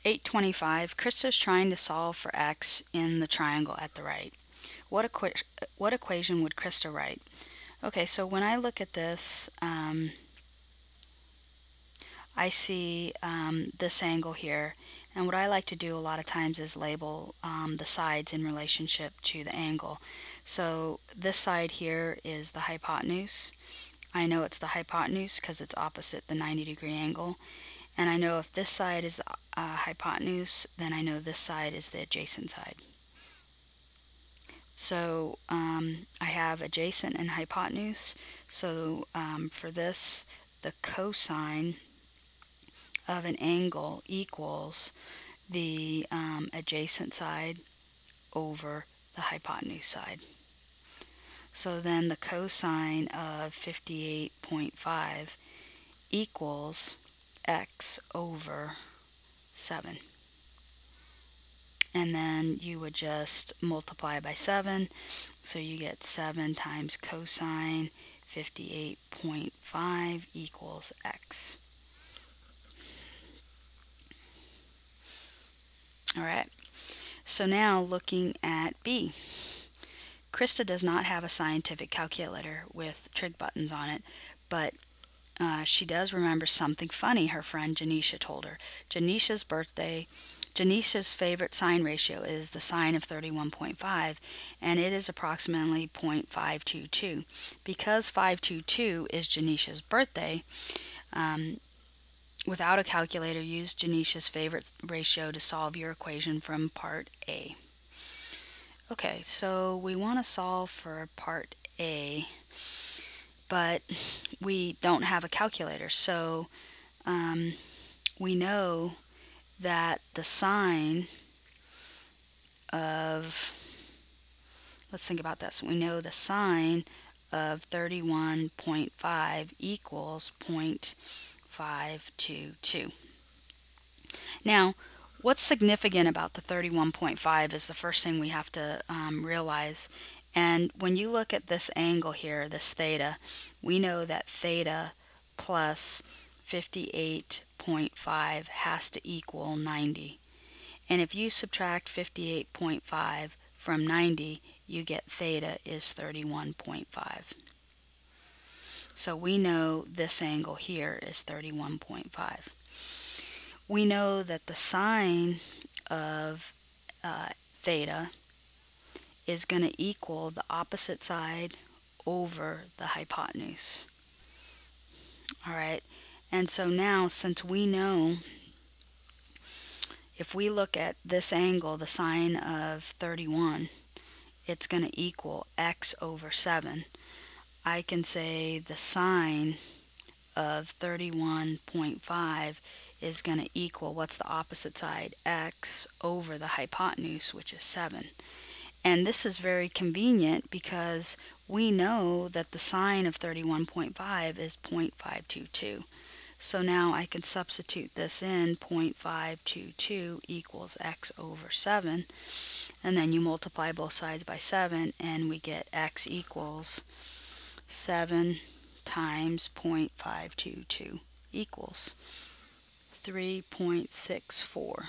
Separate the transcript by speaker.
Speaker 1: 825, Krista's trying to solve for x in the triangle at the right. What equation would Krista write? Okay, so when I look at this, I see this angle here, and what I like to do a lot of times is label the sides in relationship to the angle. So this side here is the hypotenuse. I know it's the hypotenuse because it's opposite the 90-degree angle. And I know if this side is the hypotenuse, then I know this side is the adjacent side. So I have adjacent and hypotenuse. So for this, the cosine of an angle equals the adjacent side over the hypotenuse side. So then the cosine of 58.5 equals x over 7. And then you would just multiply by 7, so you get 7 times cosine 58.5 equals x. Alright, so now looking at B. Krista does not have a scientific calculator with trig buttons on it, but she does remember something funny her friend Janisha told her. Janisha's favorite sine ratio is the sine of 31.5, and it is approximately 0.522. Because 522 is Janisha's birthday, without a calculator, use Janisha's favorite ratio to solve your equation from part A. Okay, so we want to solve for part A, but we don't have a calculator, so we know that the sine of, let's think about this, we know the sine of 31.5 equals 0.522. Now, what's significant about the 31.5 is the first thing we have to realize. And when you look at this angle here, this theta, we know that theta plus 58.5 has to equal 90. And if you subtract 58.5 from 90, you get theta is 31.5. So we know this angle here is 31.5. We know that the sine of theta is going to equal the opposite side over the hypotenuse. Alright, and so now since we know, if we look at this angle, the sine of 31, it's going to equal x over 7. I can say the sine of 31.5 is going to equal, what's the opposite side? X over the hypotenuse, which is 7. And this is very convenient because we know that the sine of 31.5 is 0.522. So now I can substitute this in, 0.522 equals x over 7. And then you multiply both sides by 7 and we get x equals 7 times 0.522 equals 3.64.